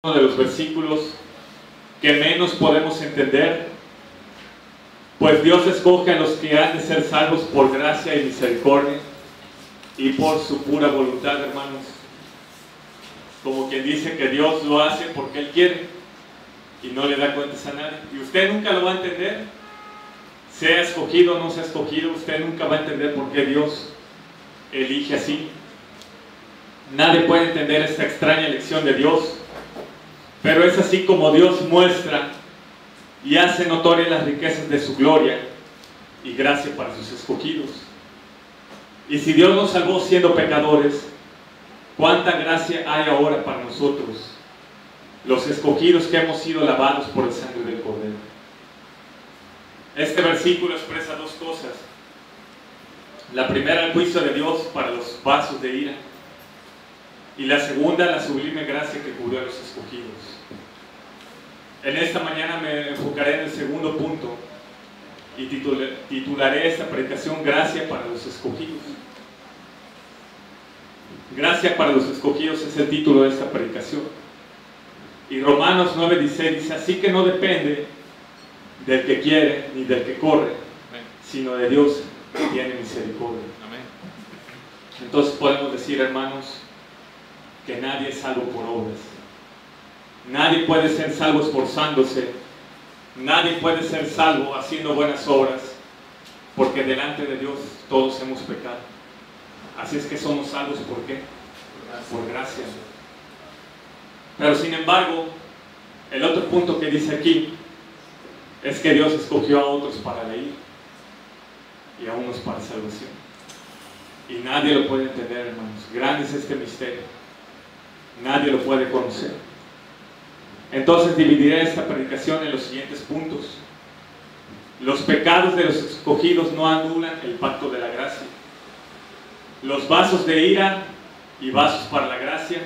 uno de los versículos que menos podemos entender, pues Dios escoge a los que han de ser salvos por gracia y misericordia y por su pura voluntad, hermanos. Como quien dice que Dios lo hace porque Él quiere y no le da cuentas a nadie. Y usted nunca lo va a entender, sea escogido o no sea escogido, usted nunca va a entender por qué Dios elige así. Nadie puede entender esta extraña elección de Dios, pero es así como Dios muestra y hace notorias las riquezas de su gloria y gracia para sus escogidos. Y si Dios nos salvó siendo pecadores, ¿cuánta gracia hay ahora para nosotros, los escogidos que hemos sido lavados por el sangre del Cordero? Este versículo expresa dos cosas. La primera, el juicio de Dios para los vasos de ira, y la segunda, la sublime gracia que cubrió a los escogidos. En esta mañana me enfocaré en el segundo punto y titularé esta predicación Gracia para los escogidos. Gracia para los escogidos es el título de esta predicación. Y Romanos 9:16 dice: así que no depende del que quiere ni del que corre, sino de Dios que tiene misericordia. Entonces podemos decir, hermanos, que nadie es salvo por obras. Nadie puede ser salvo esforzándose. Nadie puede ser salvo haciendo buenas obras, porque delante de Dios todos hemos pecado. Así es que somos salvos, ¿por qué? Por gracia. Pero sin embargo, el otro punto que dice aquí es que Dios escogió a otros para la ira y a unos para salvación. Y nadie lo puede entender, hermanos. Grande es este misterio. Nadie lo puede conocer. Entonces dividiré esta predicación en los siguientes puntos. Los pecados de los escogidos no anulan el pacto de la gracia. Los vasos de ira y vasos para la gracia.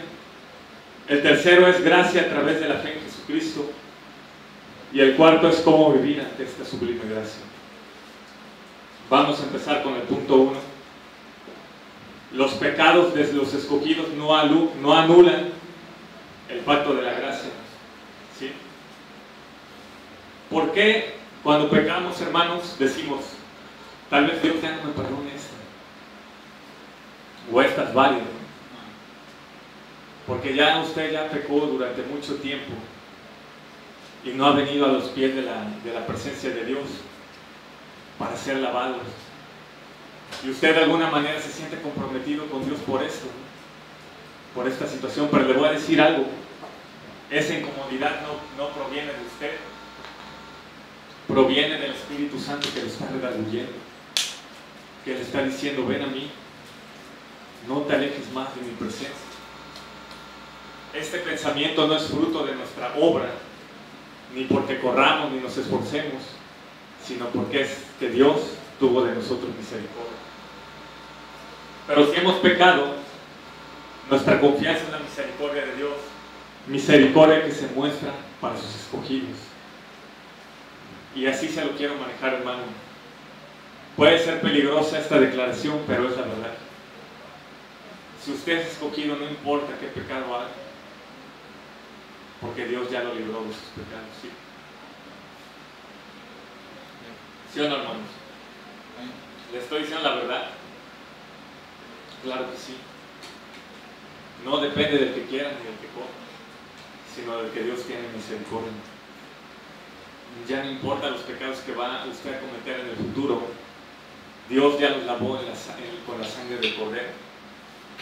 El tercero es gracia a través de la fe en Jesucristo. Y el cuarto es cómo vivir ante esta sublime gracia. Vamos a empezar con el punto 1. Los pecados de los escogidos no anulan el pacto de la gracia. ¿Sí? ¿Por qué cuando pecamos, hermanos, decimos, tal vez Dios ya no me perdone esta? O esta es válida. Porque usted ya pecó durante mucho tiempo y no ha venido a los pies de la presencia de Dios para ser lavado. Y usted de alguna manera se siente comprometido con Dios por esto, por esta situación. Pero le voy a decir algo: esa incomodidad no proviene de usted, proviene del Espíritu Santo que le está redarguyendo, que le está diciendo: ven a mí, no te alejes más de mi presencia. Este pensamiento no es fruto de nuestra obra, ni porque corramos ni nos esforcemos, sino porque es que Dios tuvo de nosotros misericordia. Pero si hemos pecado, nuestra confianza en la misericordia de Dios, misericordia que se muestra para sus escogidos. Y así se lo quiero manejar, hermano. Puede ser peligrosa esta declaración, pero es la verdad. Si usted es escogido, no importa qué pecado haga, porque Dios ya lo libró de sus pecados. ¿Sí? ¿Sí o no, hermanos? ¿Le estoy diciendo la verdad? Claro que sí. No depende del que quiera ni del que corra, sino del que Dios tiene misericordia. Ya no importa los pecados que va usted a cometer en el futuro, Dios ya los lavó con la sangre del Cordero.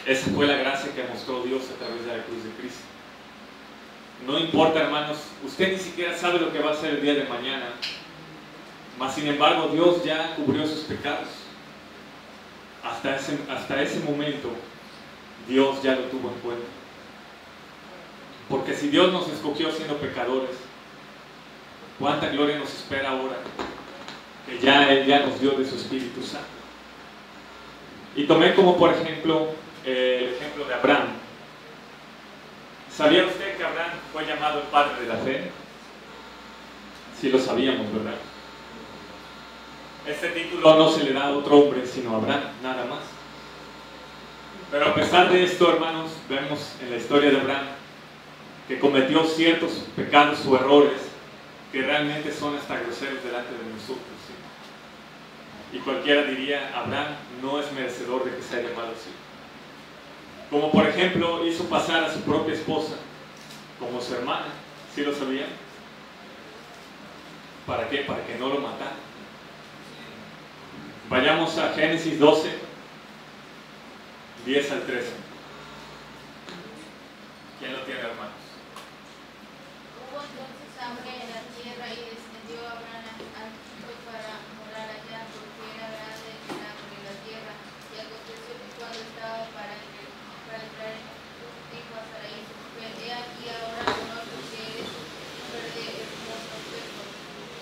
Esa fue la gracia que mostró Dios a través de la cruz de Cristo. No importa, hermanos, usted ni siquiera sabe lo que va a ser el día de mañana, mas sin embargo Dios ya cubrió sus pecados. Hasta ese momento Dios ya lo tuvo en cuenta. Porque si Dios nos escogió siendo pecadores, cuánta gloria nos espera ahora que ya Él ya nos dio de su Espíritu Santo. Y tomé como por ejemplo el ejemplo de Abraham. ¿Sabía usted que Abraham fue llamado el padre de la fe? Sí lo sabíamos, ¿verdad? Este título no se le da a otro hombre sino a Abraham, nada más. Pero a pesar de esto, hermanos, vemos en la historia de Abraham que cometió ciertos pecados o errores que realmente son hasta groseros delante de nosotros, ¿sí? Y cualquiera diría, Abraham no es merecedor de que sea llamado así. Como por ejemplo, hizo pasar a su propia esposa como su hermana. ¿Sí lo sabían? ¿Para qué? Para que no lo matara. Vayamos a Génesis 12, 10 al 13. ¿Quién lo tiene, hermanos? Hubo entonces hambre en la tierra y descendió Abraham a Egipto para morar allá, porque era grande el hambre en la tierra. Y aconteció que cuando estaba para entrar en dijo a Sarai su mujer: he aquí ahora conozco que eres mujer de hermoso aspecto.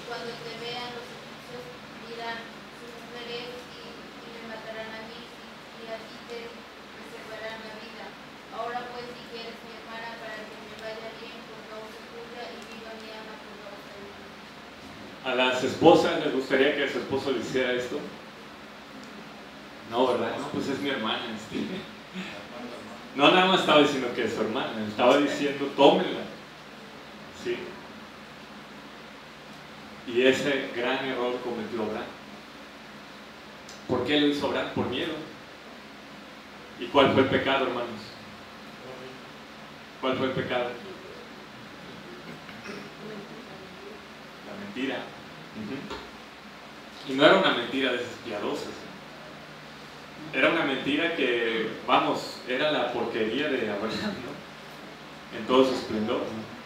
Cuando te vean los egipcios dirán: su mujer es, y me matarán a mí, y a ti te preservarán la vida. Ahora pues di que eres mi hermana, para que me vaya bien por causa tuya y viva mi ama por causa de ti. ¿A las esposas les gustaría que su esposo le hiciera esto? No, ¿verdad? No, pues es mi hermana. No, nada más estaba diciendo que es su hermana, estaba diciendo tómenla. ¿Sí? Y ese gran error cometió Abraham. ¿Por qué lo hizo Abraham? Por miedo. ¿Y cuál fue el pecado, hermanos? ¿Cuál fue el pecado? La mentira. Y no era una mentira de esas piadosas. Era una mentira que, vamos, era la porquería de Abraham, ¿no? En todo su esplendor, ¿no?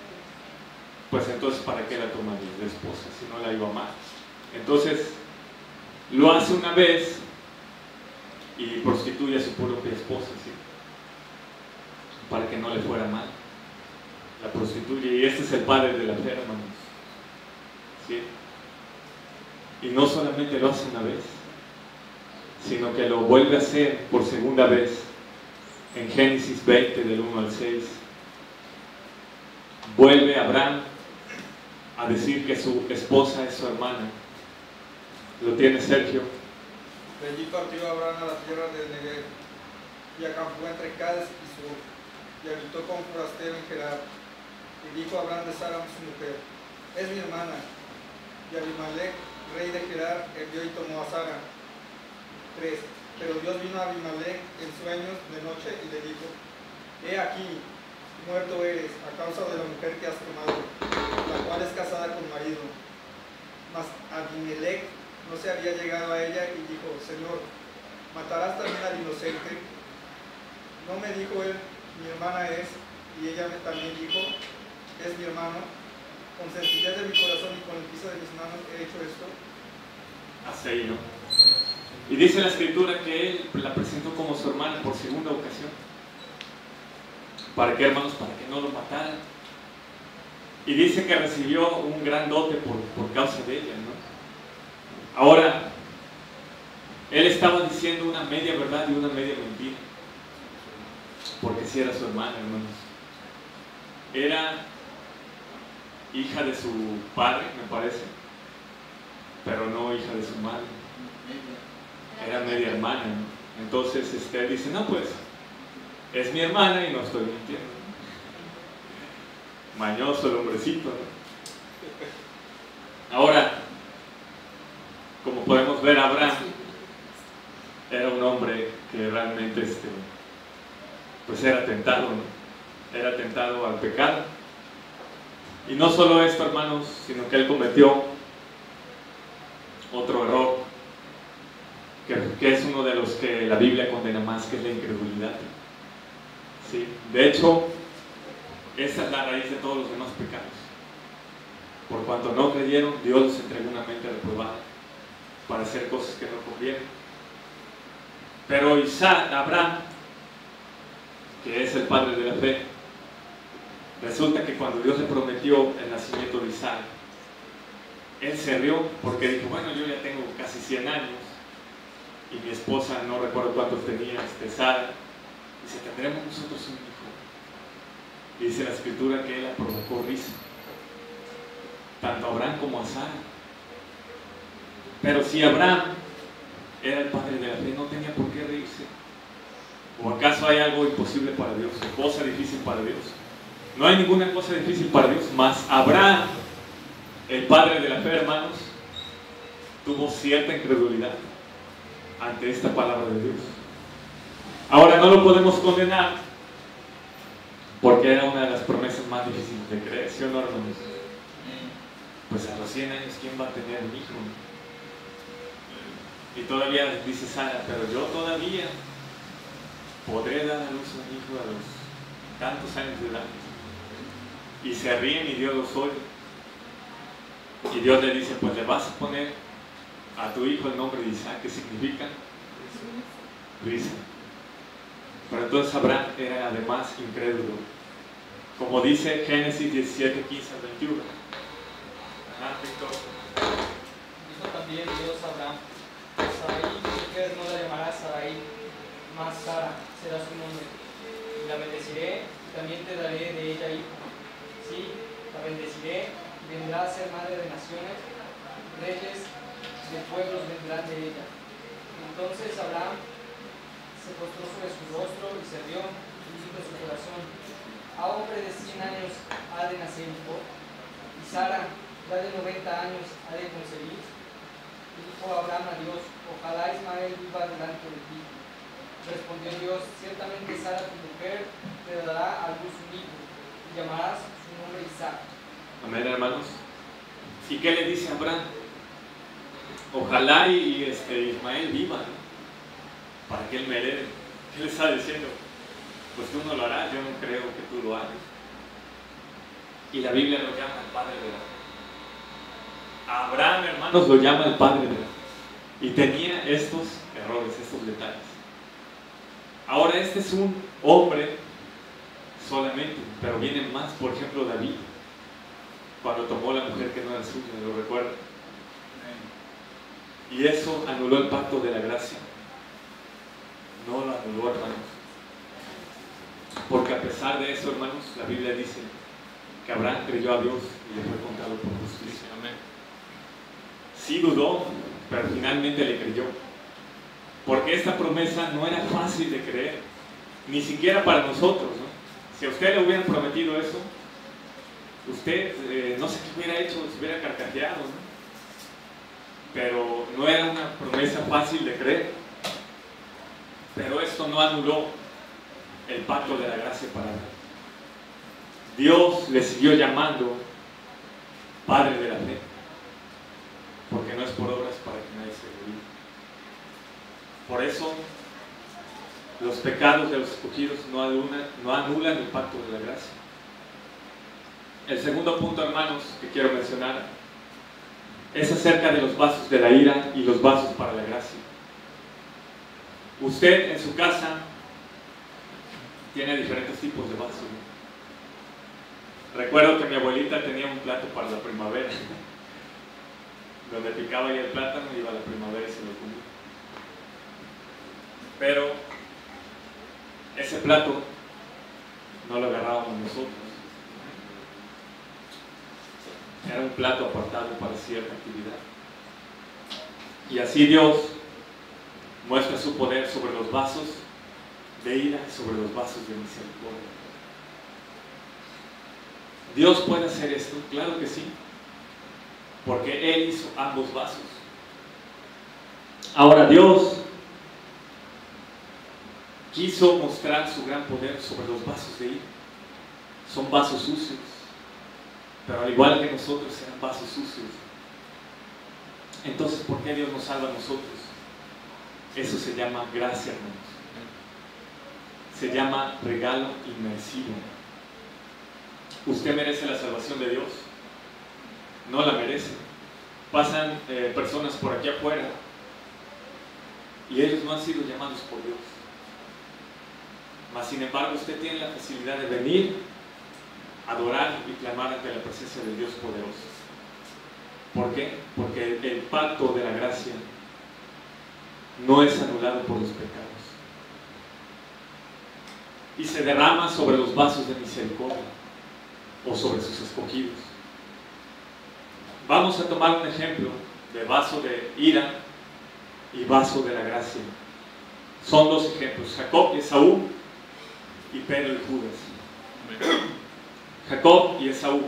Pues entonces, ¿para qué la tomaría de esposa si no la iba a amar? Entonces, lo hace una vez y prostituye a su propia esposa, ¿sí? Para que no le fuera mal. La prostituye, y este es el padre de la fe, hermanos. ¿Sí? Y no solamente lo hace una vez, sino que lo vuelve a hacer por segunda vez en Génesis 20 del 1 al 6. Vuelve Abraham a decir que su esposa es su hermana. ¿Lo tiene Sergio? De allí partió Abraham a la tierra de Negev y acampó entre Cades y Sur y habitó como forastero en Gerar. Y dijo Abraham de Sara su mujer: es mi hermana. Y Abimelech, rey de Gerar, envió y tomó a Sara. 3. Pero Dios vino a Abimelech en sueños de noche y le dijo: he aquí, muerto eres a causa de la mujer que has tomado, la cual es casada con marido. Mas Abimelech no se había llegado a ella y dijo: Señor, ¿matarás también al inocente? No me dijo él: mi hermana es, y ella también dijo: es mi hermano. Con sencillez de mi corazón y con el piso de mis manos he hecho esto. Así, ¿no? Y dice la escritura que él la presentó como su hermana por segunda ocasión. ¿Para qué, hermanos? Para que no lo mataran. Y dice que recibió un gran dote por causa de ella, ¿no? Ahora, él estaba diciendo una media verdad y una media mentira. Porque sí era su hermana, hermanos. Era hija de su padre, me parece, pero no hija de su madre. Era media hermana, ¿no? Entonces dice: no, pues es mi hermana y no estoy mintiendo. Mañoso el hombrecito, ¿no? Ahora, como podemos ver, Abraham era un hombre que realmente pues era tentado, ¿no? Era tentado al pecado. Y no solo esto, hermanos, sino que él cometió otro error, que es uno de los que la Biblia condena más, que es la incredulidad. ¿Sí? De hecho, esa es la raíz de todos los demás pecados. Por cuanto no creyeron, Dios les entregó una mente reprobada para hacer cosas que no convienen. Pero Abraham, que es el padre de la fe, resulta que cuando Dios le prometió el nacimiento de Isaac, él se rió porque dijo: bueno, yo ya tengo casi 100 años y mi esposa no recuerdo cuántos tenía, Sara. Dice: tendremos nosotros un hijo. Y dice la escritura que él la provocó risa, tanto a Abraham como a Sara. Pero si Abraham era el padre de la fe, no tenía por qué reírse. ¿O acaso hay algo imposible para Dios, o cosa difícil para Dios? No hay ninguna cosa difícil para Dios, mas Abraham, el padre de la fe, hermanos, tuvo cierta incredulidad ante esta palabra de Dios. Ahora no lo podemos condenar porque era una de las promesas más difíciles de creer, ¿sí o no, hermanos? Pues a los 100 años, ¿quién va a tener un hijo? Y todavía dice Sara, pero yo todavía podré dar a luz a un hijo a los tantos años de edad. Y se ríen y Dios los oye. Y Dios le dice, pues le vas a poner a tu hijo el nombre de Isaac, que significa risa. Pero entonces Abraham era además incrédulo. Como dice Génesis 17, 15 al 21. Víctor. Dijo también Dios a Abraham, Sarai, tu mujer no la llamarás Sarai, mas Sara será su nombre. Y la bendeciré y también te daré de ella hijo. Sí, la bendeciré y vendrá a ser madre de naciones, reyes de pueblos vendrán de ella. Entonces Abraham se postró sobre su rostro y se rió y dijo en su corazón, a hombre de 100 años ha de nacer hijo, y Sara, ya de 90 años, ha de concebir. Y dijo Abraham a Dios, ojalá Ismael viva delante de ti. Respondió Dios, ciertamente Sara tu mujer te dará a luz un hijo, y llamarás su nombre Isaac. Amén, hermanos. ¿Y qué le dice a Abraham? Ojalá y Ismael viva, ¿no? Para que él me herede. ¿Qué le está diciendo? Pues tú no lo harás, yo no creo que tú lo hagas. Y la Biblia lo llama el padre de la fe. Abraham, hermanos, lo llama el padre de la fe. Y tenía estos errores, estos detalles. Ahora este es un hombre solamente, pero vienen más, por ejemplo, David, cuando tomó la mujer que no era suya, ¿lo recuerdan? Y eso anuló el pacto de la gracia. No lo anuló, hermanos. Porque a pesar de eso, hermanos, la Biblia dice que Abraham creyó a Dios y le fue contado por justicia. Amén. Sí dudó, pero finalmente le creyó. Porque esta promesa no era fácil de creer, ni siquiera para nosotros, ¿no? Si a usted le hubieran prometido eso, usted no sé qué hubiera hecho, se hubiera carcajeado, ¿no? Pero no era una promesa fácil de creer. Pero esto no anuló el pacto de la gracia para él. Dios le siguió llamando Padre de la fe, porque no es por obras para que nadie se gloríe. Por eso los pecados de los escogidos no anulan el pacto de la gracia. El segundo punto, hermanos, que quiero mencionar es acerca de los vasos de la ira y los vasos para la gracia. Usted en su casa tiene diferentes tipos de vasos, ¿no? Recuerdo que mi abuelita tenía un plato para la primavera, donde picaba ya el plátano, iba a la primavera y se lo comía. Pero ese plato no lo agarrábamos nosotros. Era un plato apartado para cierta actividad. Y así Dios muestra su poder sobre los vasos de ira y sobre los vasos de misericordia. ¿Dios puede hacer esto? Claro que sí, porque Él hizo ambos vasos. Ahora Dios quiso mostrar su gran poder sobre los vasos de ira. Son vasos sucios, pero al igual que nosotros eran vasos sucios. Entonces, ¿por qué Dios nos salva a nosotros? Eso se llama gracia, hermanos. Se llama regalo inmersivo. Usted merece la salvación de Dios. No la merece. Pasan personas por aquí afuera y ellos no han sido llamados por Dios. Mas sin embargo usted tiene la facilidad de venir, adorar y clamar ante la presencia de Dios poderoso. ¿Por qué? Porque el pacto de la gracia no es anulado por los pecados y se derrama sobre los vasos de misericordia o sobre sus escogidos. Vamos a tomar un ejemplo de vaso de ira y vaso de la gracia. Son dos ejemplos: Jacob y Esaú y Pedro y Judas. Jacob y Esaú.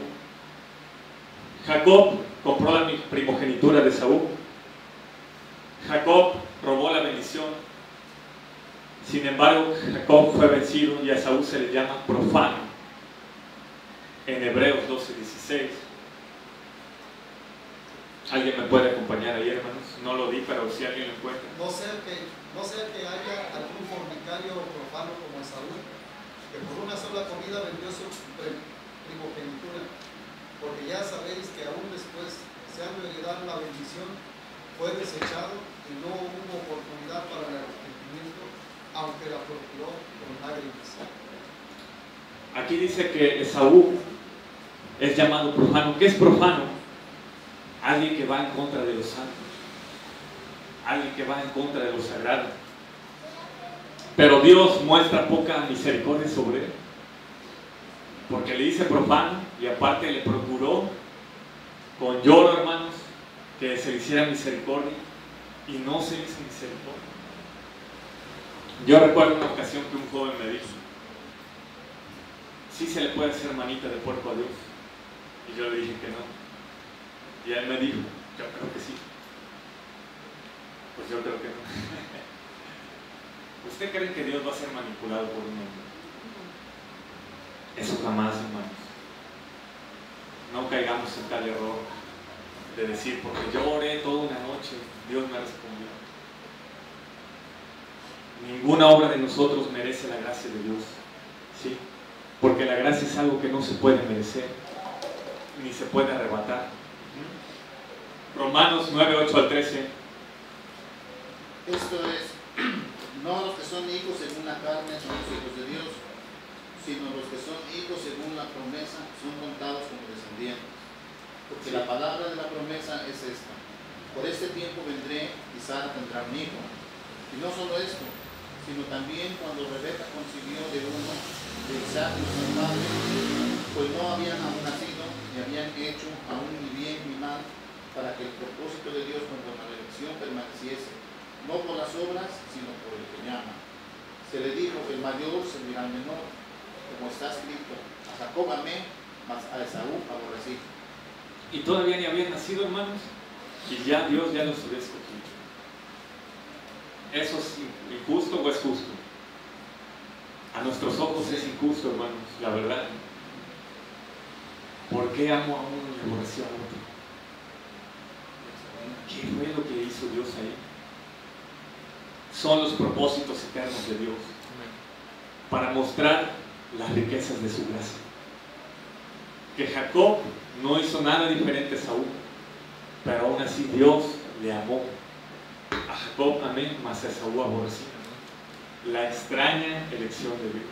Jacob compró la primogenitura de Esaú. Jacob robó la bendición. Sin embargo, Jacob fue vencido y a Esaú se le llama profano en Hebreos 12:16. ¿Alguien me puede acompañar ahí, hermanos? No lo di, pero si alguien lo encuentra. No sea que haya algún fornicario profano como Esaú, que por una sola comida vendió su primogenitura, porque ya sabéis que aún después, deseando heredar la bendición, fue desechado y no hubo oportunidad para el arrepentimiento, aunque la procuró con lágrimas. Aquí dice que Esaú es llamado profano. ¿Qué es profano? Alguien que va en contra de lo santo, alguien que va en contra de lo sagrado. Pero Dios muestra poca misericordia sobre él, porque le dice profano y aparte le procuró con lloro, hermanos, que se le hiciera misericordia, y no se le hizo misericordia. Yo recuerdo una ocasión que un joven me dijo: ¿sí se le puede hacer manita de puerco a Dios? Y yo le dije que no. Y él me dijo: yo creo que sí. Pues yo creo que no. ¿Usted cree que Dios va a ser manipulado por un hombre? Eso jamás, hermanos. No caigamos en tal error de decir, porque yo oré toda una noche, Dios me respondió. Ninguna obra de nosotros merece la gracia de Dios, ¿sí? Porque la gracia es algo que no se puede merecer, ni se puede arrebatar. Romanos 9:8-13. Esto es, no los que son hijos según la carne son los hijos de Dios, sino los que son hijos según la promesa son contados como descendientes. Porque la palabra de la promesa es esta: por este tiempo vendré y Sara tendrá un hijo. Y no solo esto, sino también cuando Rebeca concibió de uno de Isaac su padre, pues no habían aún nacido, ni habían hecho aún ni bien ni mal, para que el propósito de Dios contra la elección permaneciese, no por las obras, sino por el que llama. Se le dijo: el mayor servirá al menor, como está escrito: a Jacob amé, mas a Esaú aborrecí. Y todavía ni habían nacido, hermanos, y ya Dios ya los había escogido. ¿Eso es injusto o es justo? A nuestros ojos es injusto, hermanos, la verdad. ¿Por qué amo a uno y aborreció a otro? ¿Qué fue lo que hizo Dios ahí? Son los propósitos eternos de Dios para mostrar las riquezas de su gracia. Que Jacob no hizo nada diferente a Saúl, pero aún así Dios le amó. A Jacob amé, mas a Esaú aborrecí. La extraña elección de Dios.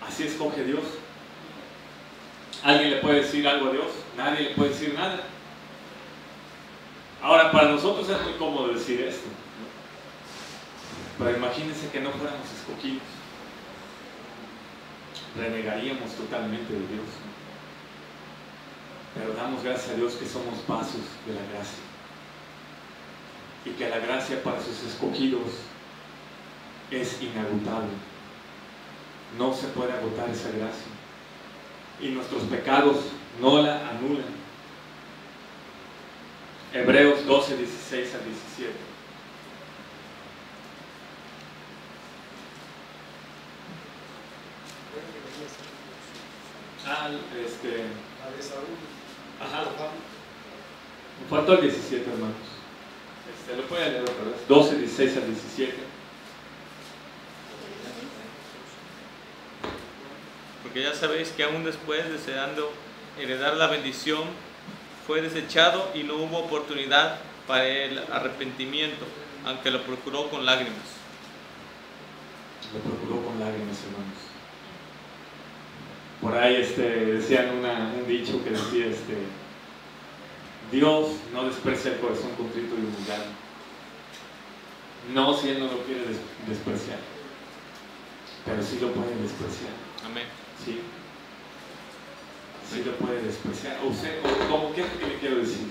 Así escoge Dios. ¿Alguien le puede decir algo a Dios? Nadie le puede decir nada. Ahora, para nosotros es muy cómodo decir esto, ¿no? Pero imagínense que no fuéramos escogidos. Renegaríamos totalmente de Dios, ¿no? Pero damos gracias a Dios que somos vasos de la gracia, y que la gracia para sus escogidos es inagotable. No se puede agotar esa gracia, y nuestros pecados no la anulan. Hebreos 12:16-17. La de Saúl. Ajá. Me faltó el 17, hermanos. Lo puede leer otra vez. 12:16-17. Porque ya sabéis que aún después, deseando heredar la bendición, fue desechado y no hubo oportunidad para el arrepentimiento, aunque lo procuró con lágrimas. Lo procuró con lágrimas, hermanos. Por ahí decían un dicho que decía, Dios no desprecia el corazón contrito y humillado. No si Él no lo quiere despreciar, pero sí lo puede despreciar. Amén. Sí. Sí lo puede despreciar. O como que le quiero decir,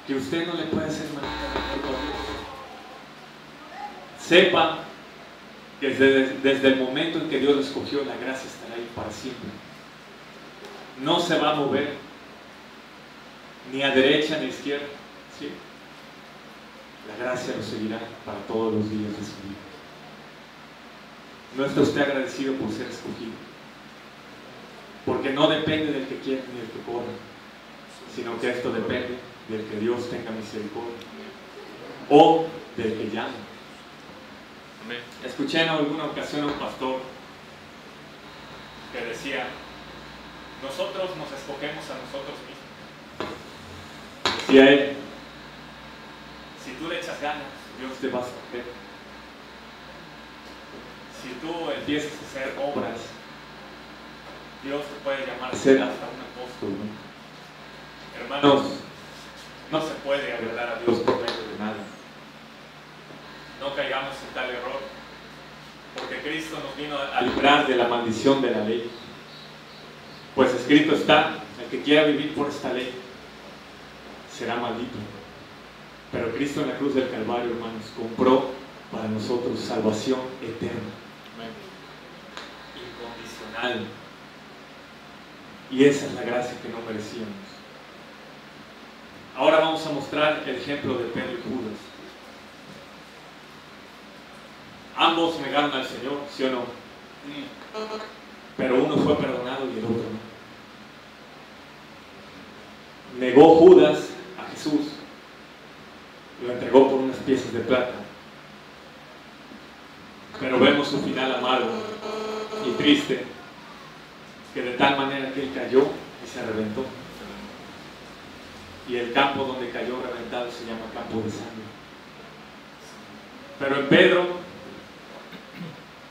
que usted no le puede hacer manita de puerco a Dios. Sepa que desde el momento en que Dios lo escogió, la gracia estará ahí para siempre. No se va a mover, ni a derecha ni a izquierda, ¿sí? La gracia lo seguirá para todos los días de su vida. ¿No está usted agradecido por ser escogido? Porque no depende del que quiere ni del que corre, sino que esto depende del que Dios tenga misericordia o del que llama. Amén. Escuché en alguna ocasión a un pastor que decía: nosotros nos escogemos a nosotros mismos. Decía él: si tú le echas ganas, Dios te va a escoger. Si tú empiezas a hacer obras, Dios te puede llamar a ser hasta un apóstol, ¿no? Hermanos, no se puede agradar a Dios por medio de nada. No caigamos en tal error, porque Cristo nos vino a librar de la maldición de la ley. Pues escrito está: el que quiera vivir por esta ley será maldito. Pero Cristo en la cruz del Calvario, hermanos, compró para nosotros salvación eterna, incondicional. Y esa es la gracia que no merecíamos. Ahora vamos a mostrar el ejemplo de Pedro y Judas. Ambos negaron al Señor, ¿sí o no? Pero uno fue perdonado y el otro no. Negó Judas a Jesús, lo entregó por unas piezas de plata. Pero vemos su final amargo y triste, que de tal manera que él cayó y se reventó. Y el campo donde cayó reventado se llama campo de sangre. Pero en Pedro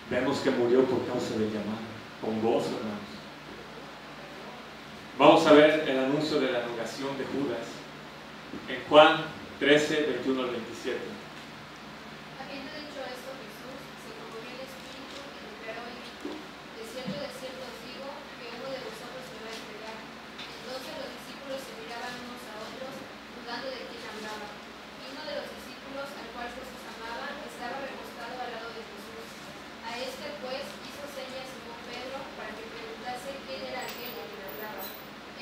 vemos que murió por causa del llamado, con gozo, hermanos. Vamos a ver el anuncio de la negación de Judas en Juan 13, 21 al 27. Habiendo dicho esto, Jesús se conmovió en espíritu y declaró y dijo: de cierto os digo, que uno de vosotros me va a entregar. Entonces los discípulos se miraban unos a otros, dudando de quién hablaba. Y uno de los discípulos, al cual Jesús amaba, estaba recostado al lado de Jesús. A este pues hizo señas Simón Pedro para que preguntase quién era aquel de quien hablaba.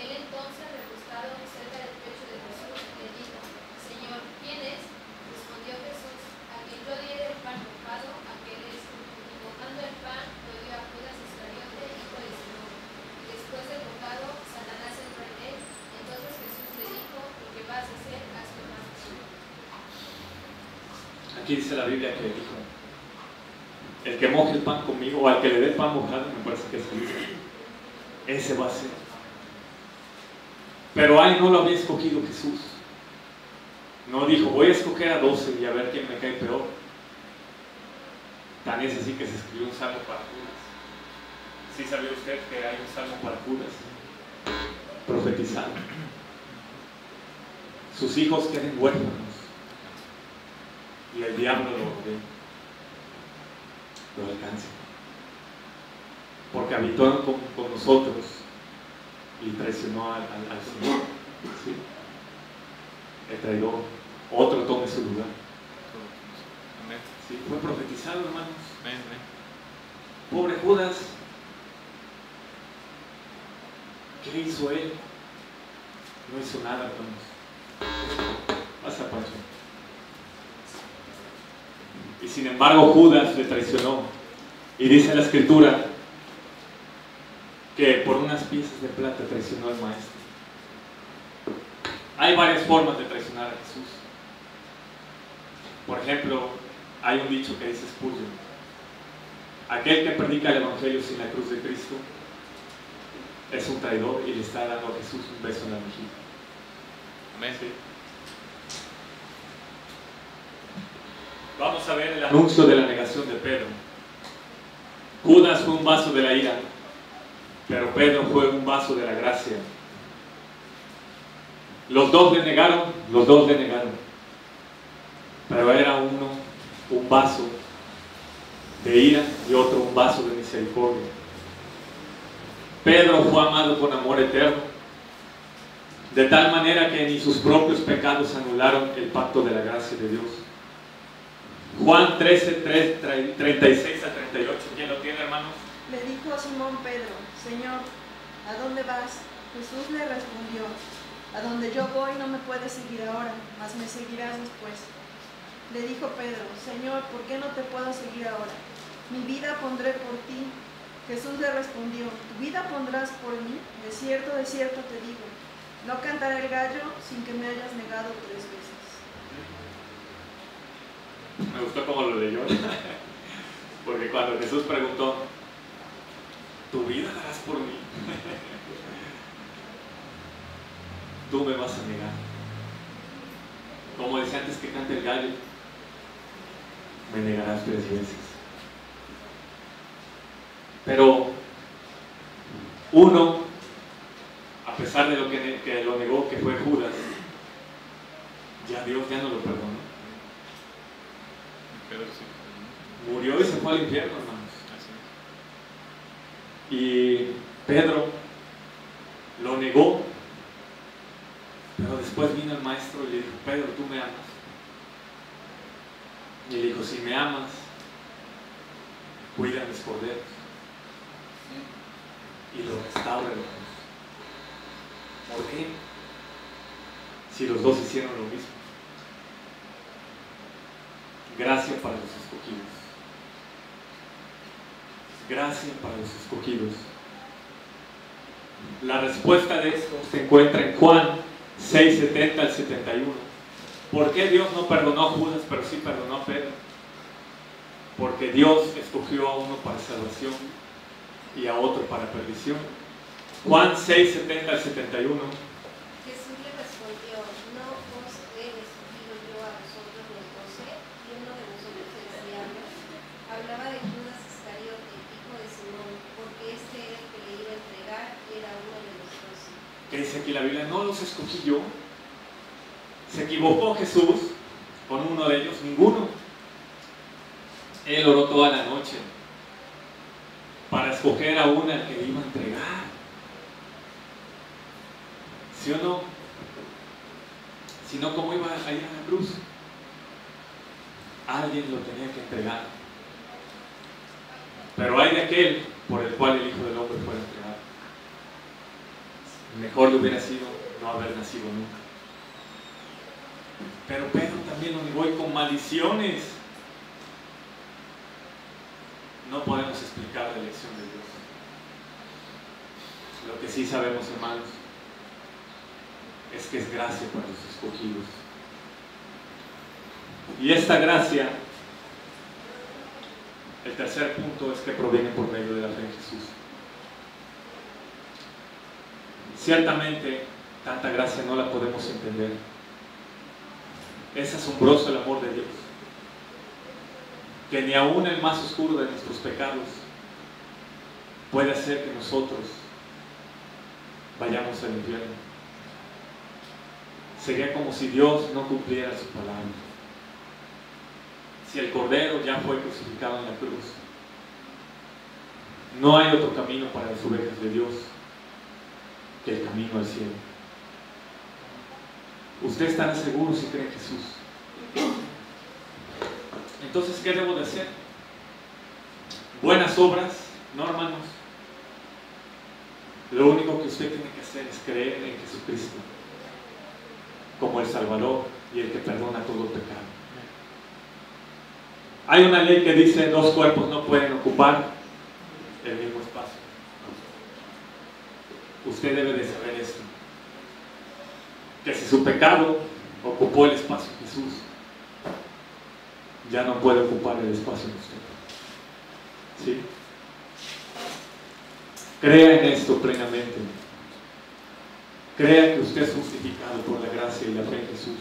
Él entonces, recostado cerca del pecho de Jesús, le dijo: Señor, ¿quién es? Respondió Jesús: a quien yo diere el pan mojado, aquel es. Y mojando el pan, lo dio a Judas Iscariote, hijo de Simón. Y después del bocado, Satanás entró en él. Entonces Jesús le dijo: lo que vas a hacer, hazlo más tú. Aquí dice la Biblia que dijo: el que moje el pan conmigo, o al que le dé el pan mojado, me parece que es dice, ese va a ser. Pero ahí no lo había escogido Jesús. No dijo: voy a escoger a 12 y a ver quién me cae peor. Tan es así que se escribió un salmo para Judas. ¿Sí sabía usted que hay un salmo para Judas? Profetizando. Sus hijos queden huérfanos y el diablo lo alcance. Porque habitó con nosotros y traicionó al Señor. ¿Sí? El traidor, otro tome su lugar. Amén. ¿Sí? Fue profetizado, hermanos. Amén. Amén. Pobre Judas. ¿Qué hizo él? No hizo nada, hermanos. Pasa, Pancho. Y sin embargo Judas le traicionó. Y dice la Escritura que por unas piezas de plata traicionó al Maestro. Hay varias formas de traicionar a Jesús. Por ejemplo, hay un dicho que dice Spurgeon: aquel que predica el Evangelio sin la cruz de Cristo es un traidor y le está dando a Jesús un beso en la mejilla. Amén. ¿Sí? Vamos a ver el anuncio de la negación de Pedro. Judas fue un vaso de la ira, pero Pedro fue un vaso de la gracia. Los dos le negaron, pero era uno un vaso de ira y otro un vaso de misericordia. Pedro fue amado con amor eterno, de tal manera que ni sus propios pecados anularon el pacto de la gracia de Dios. Juan 13, 36 a 38. ¿Quién lo tiene, hermanos? Le dijo Simón Pedro: Señor, ¿a dónde vas? Jesús le respondió: a donde yo voy no me puedes seguir ahora, mas me seguirás después. Le dijo Pedro: Señor, ¿por qué no te puedo seguir ahora? Mi vida pondré por ti. Jesús le respondió: ¿tu vida pondrás por mí? De cierto te digo, no cantará el gallo sin que me hayas negado 3 veces. Me gustó cómo lo leyó. Porque cuando Jesús preguntó, ¿tu vida darás por mí? Tú me vas a negar. Como decía antes que cante el gallo, me negarás 3 veces. Pero uno, a pesar de lo que lo negó, que fue Judas, ya Dios ya no lo perdonó. Pero sí. Murió y se fue al infierno, hermanos. Y Pedro lo negó, pero después vino el maestro y le dijo: Pedro, ¿tú me amas? Y le dijo: si me amas, cuida mis corderos. Y lo restaura, hermanos. ¿Por qué? Si los dos hicieron lo mismo. Gracia para los escogidos. Gracia para los escogidos. La respuesta de esto se encuentra en Juan 6, 70 al 71. ¿Por qué Dios no perdonó a Judas, pero sí perdonó a Pedro? Porque Dios escogió a uno para salvación y a otro para perdición. Juan 6, 70 al 71. Jesús le respondió: ¿no os he escogido yo a vosotros los 12? ¿Y uno de vosotros es el diablo? Hablaba de Judas Iscariote, hijo de Simón, porque este era el que le iba a entregar, y era uno de los 12. ¿Qué dice aquí la Biblia? No los escogí yo. ¿Se equivocó Jesús con uno de ellos? Ninguno. Él oró toda la noche para escoger a una al que le iba a entregar. ¿Sí o no? Si no, ¿cómo iba a ir a la cruz? Alguien lo tenía que entregar. Pero hay de aquel por el cual el Hijo del Hombre fue entregado. Mejor le hubiera sido no haber nacido nunca. Pero Pedro también lo negó, y con maldiciones. No podemos explicar la elección de Dios. Lo que sí sabemos, hermanos, es que es gracia para los escogidos. Y esta gracia, el tercer punto, es que proviene por medio de la fe en Jesús. Ciertamente, tanta gracia no la podemos entender. Es asombroso el amor de Dios, que ni aún el más oscuro de nuestros pecados puede hacer que nosotros vayamos al infierno. Sería como si Dios no cumpliera su palabra. Si el Cordero ya fue crucificado en la cruz, no hay otro camino para las ovejas de Dios que el camino al cielo. ¿Usted estará seguro si cree en Jesús? Entonces, ¿qué debo de hacer? Buenas obras, ¿no, hermanos? Lo único que usted tiene que hacer es creer en Jesucristo como el Salvador y el que perdona todo pecado. Hay una ley que dice: 2 cuerpos no pueden ocupar el mismo espacio. Usted debe de saber esto, que si su pecado ocupó el espacio de Jesús, ya no puede ocupar el espacio de usted. ¿Sí? Crea en esto plenamente. Crea que usted es justificado por la gracia y la fe en Jesús.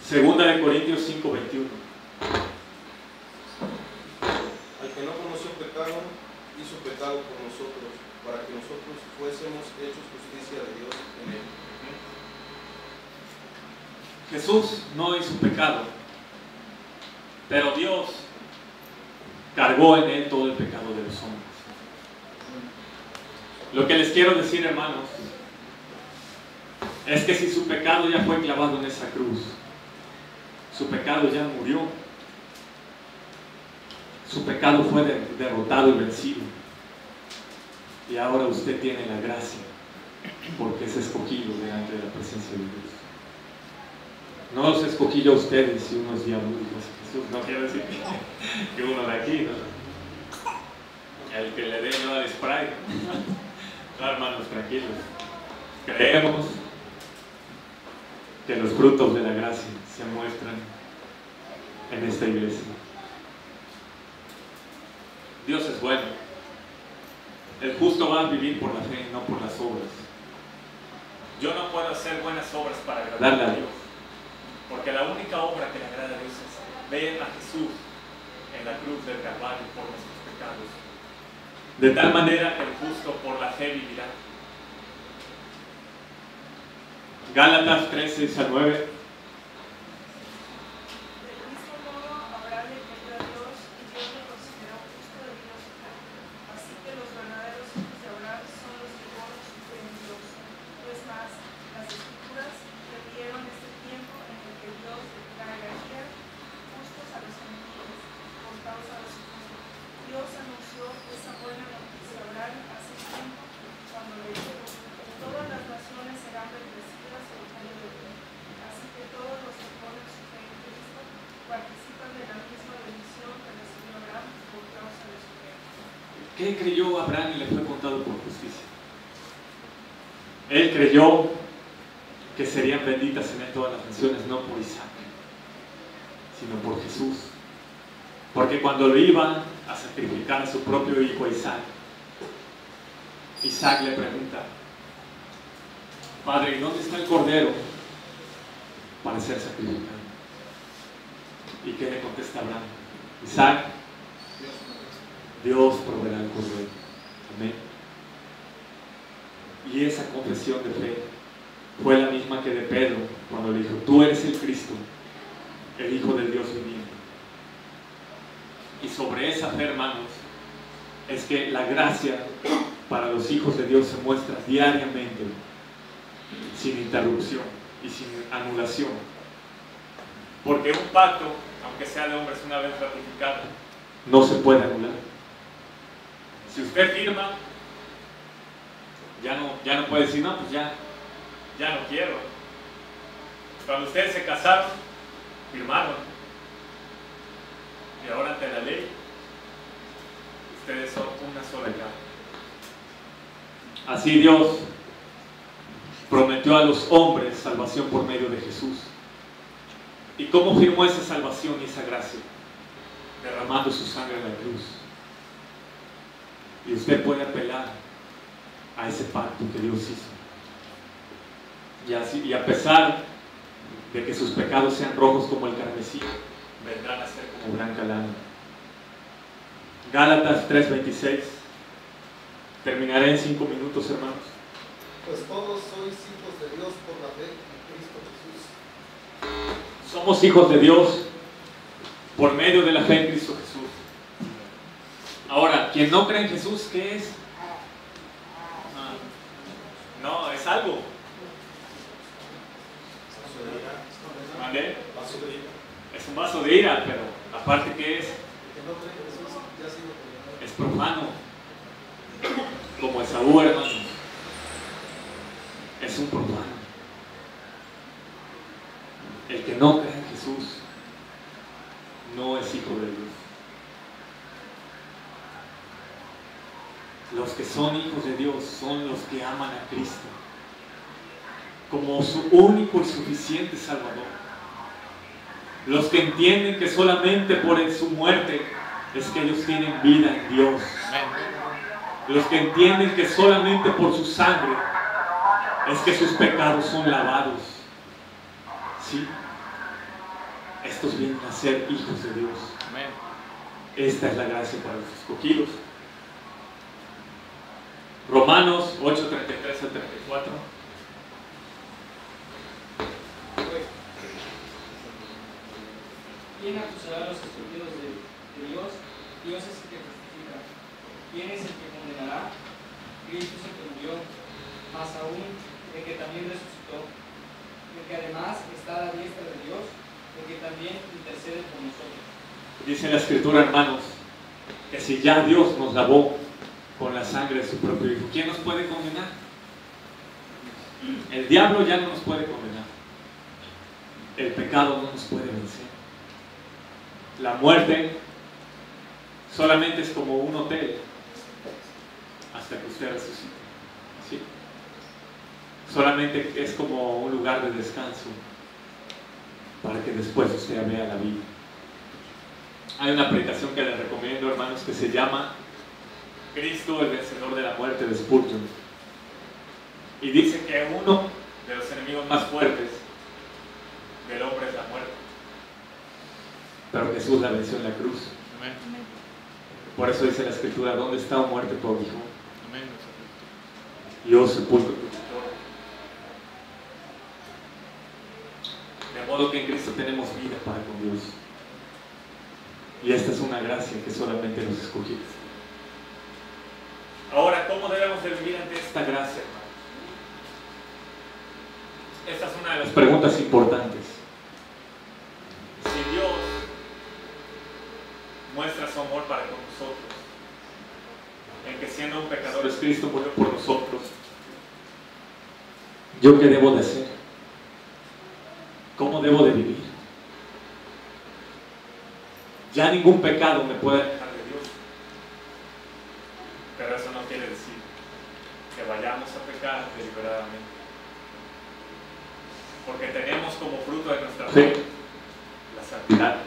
Segunda de Corintios 5:21. Al que no conoció pecado, hizo pecado por nosotros, para que nosotros fuésemos hechos justicia de Dios en él. Jesús no hizo pecado, pero Dios cargó en él todo el pecado de los hombres. Lo que les quiero decir, hermanos, es que si su pecado ya fue clavado en esa cruz, su Su pecado ya murió. Su pecado fue derrotado y vencido. Y ahora usted tiene la gracia porque es escogido delante de la presencia de Dios. No los escogí yo a ustedes y unos diabólicos. Jesús no quiere decir que uno de aquí, ¿no? El que le dé no al spray. No, hermanos, tranquilos. Creemos que los frutos de la gracia se muestran en esta iglesia. Dios es bueno. El justo va a vivir por la fe y no por las obras. Yo no puedo hacer buenas obras para agradarle a Dios, porque la única obra que le agrada a Dios es ver a Jesús en la cruz del Calvario por nuestros pecados. De tal manera que el justo por la fe vivirá. Gálatas 3:6-9. ¿Qué creyó Abraham y le fue contado por justicia? Él creyó que serían benditas en él todas las naciones, no por Isaac, sino por Jesús. Porque cuando lo iba a sacrificar a su propio hijo Isaac, Isaac le pregunta: Padre, ¿y dónde está el cordero para ser sacrificado? ¿Y qué le contesta Abraham? Isaac, Dios proveerá el cordero. Amén. Y esa confesión de fe fue la misma que de Pedro cuando le dijo: tú eres el Cristo, el Hijo del Dios viviente. Y sobre esa fe, hermanos, es que la gracia para los hijos de Dios se muestra diariamente, sin interrupción y sin anulación. Porque un pacto, aunque sea de hombres una vez ratificado, no se puede anular. Si usted firma, ya no puede decir: no, pues ya no quiero. Cuando ustedes se casaron, firmaron. Y ahora ante la ley, ustedes son una sola carne. Así Dios prometió a los hombres salvación por medio de Jesús. ¿Y cómo firmó esa salvación y esa gracia? Derramando su sangre en la cruz. Y usted puede apelar a ese pacto que Dios hizo. Y a pesar de que sus pecados sean rojos como el carmesí, vendrán a ser como blanca lana. Gálatas 3:26. Terminaré en 5 minutos, hermanos. Pues todos sois hijos de Dios por la fe en Cristo Jesús. Somos hijos de Dios por medio de la fe en Cristo Jesús. Ahora, quien no cree en Jesús, ¿qué es? No, es algo. ¿Vale? Es un vaso de ira, pero aparte, ¿qué es? Es profano. Como Esaú, hermano. Es un profano. El que no cree en Jesús no es hijo de Dios. Los que son hijos de Dios son los que aman a Cristo como su único y suficiente Salvador. Los que entienden que solamente por su muerte es que ellos tienen vida en Dios. Los que entienden que solamente por su sangre es que sus pecados son lavados. ¿Sí? Estos vienen a ser hijos de Dios. Esta es la gracia para los escogidos. Romanos 8:33-34. ¿Quién acusará a los escogidos de Dios? Dios es el que justifica. ¿Quién es el que condenará? Cristo es el que murió, más aún el que también resucitó, el que además está a la diestra de Dios, de que también intercede por nosotros. Dice la Escritura, hermanos, que si ya Dios nos lavó con la sangre de su propio Hijo, ¿quién nos puede condenar? El diablo ya no nos puede condenar. El pecado no nos puede vencer. La muerte solamente es como un hotel hasta que usted resucite. ¿Sí? Solamente es como un lugar de descanso para que después usted vea la vida. Hay una predicación que les recomiendo, hermanos, que se llama Cristo, el vencedor de la muerte, de Spurgeon. Y dice que uno de los enemigos más fuertes del hombre es la muerte. Pero Jesús la venció en la cruz. Amén. Por eso dice la Escritura, ¿dónde está, oh muerte, tu aguijón? Amén. Y oh sepulcro, tu victoria. De modo que en Cristo tenemos vida para con Dios. Y esta es una gracia que solamente los escogidos. Ahora, ¿cómo debemos de vivir ante esta gracia, hermano? Esta es una de las preguntas importantes. Si Dios muestra su amor para con nosotros, en que siendo un pecador, Cristo murió por nosotros, ¿yo qué debo de hacer? ¿Cómo debo de vivir? Ya ningún pecado me puede alejar de Dios. Pero eso no quiere decir que vayamos a pecar deliberadamente. Porque tenemos como fruto de nuestra fe la santidad.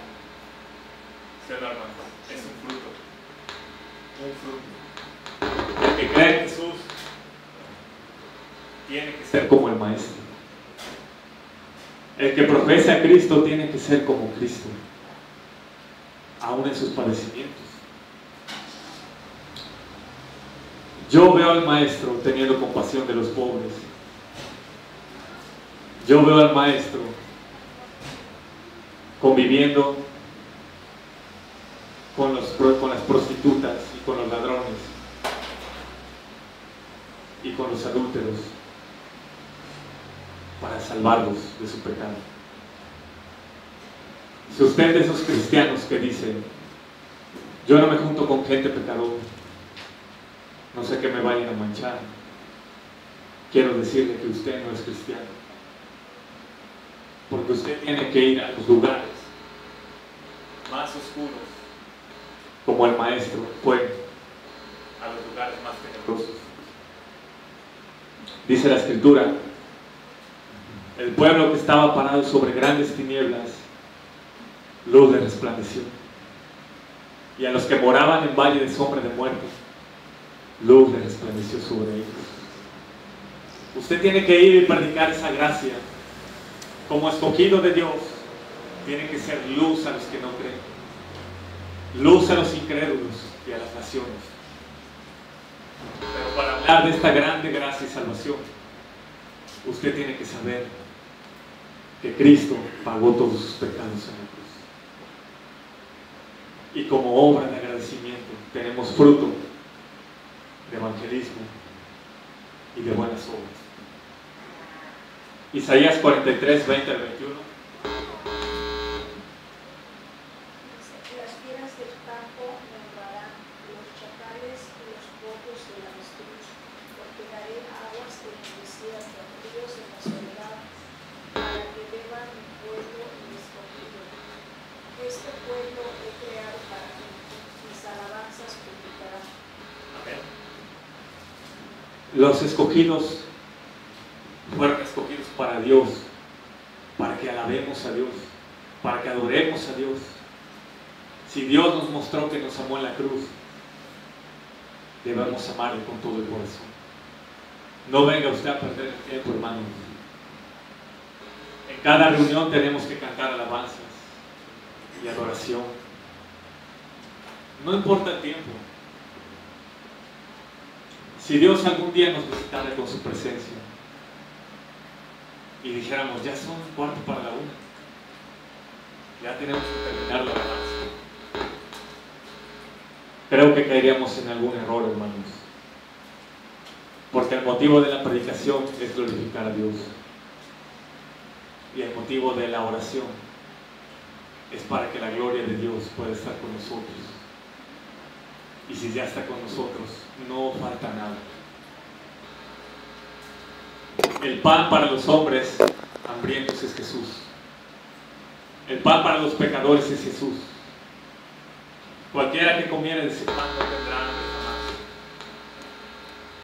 ¿Sí o no, hermano? Es un fruto. Un fruto. El que cree en Jesús tiene que ser como el Maestro. El que profesa a Cristo tiene que ser como Cristo, aún en sus padecimientos. Yo veo al Maestro teniendo compasión de los pobres. Yo veo al Maestro conviviendo con las prostitutas y con los ladrones y con los adúlteros para salvarlos de su pecado. Si usted es de esos cristianos que dicen, yo no me junto con gente pecadora, no sé que me vayan a manchar, quiero decirle que usted no es cristiano, porque usted tiene que ir a los lugares más oscuros, como el Maestro fue a los lugares más tenebrosos. Dice la Escritura, el pueblo que estaba parado sobre grandes tinieblas, luz le resplandeció. Y a los que moraban en valle de sombra de muerte, luz le resplandeció sobre ellos. Usted tiene que ir y predicar esa gracia. Como escogido de Dios, tiene que ser luz a los que no creen, luz a los incrédulos y a las naciones. Pero para hablar de esta grande gracia y salvación, usted tiene que saber que Cristo pagó todos sus pecados en la cruz. Y como obra de agradecimiento tenemos fruto de evangelismo y de buenas obras. Isaías 43, 20 al 21. Las fieras del campo me honrarán, los chacales y los pollos del avestruz, porque daré aguas en el desierto, ríos en la soledad, para que beban mi pueblo y mi escogido. Este pueblo he creado para mí, mis alabanzas publicarán. Amén. Los escogidos fueron escogidos para Dios, para que alabemos a Dios, para que adoremos a Dios. Si Dios nos mostró que nos amó en la cruz, debemos amarle con todo el corazón. No venga usted a perder el tiempo, hermanos. En cada reunión tenemos que cantar alabanzas y adoración. No importa el tiempo. Si Dios algún día nos visitara con su presencia y dijéramos, ya son 1:15 para la 1, ya tenemos que terminar la alabanza, creo que caeríamos en algún error, hermanos, porque el motivo de la predicación es glorificar a Dios y el motivo de la oración es para que la gloria de Dios pueda estar con nosotros. Y si ya está con nosotros, no falta nada. El pan para los hombres hambrientos es Jesús. El pan para los pecadores es Jesús. Cualquiera que comiera de ese pan no tendrá hambre.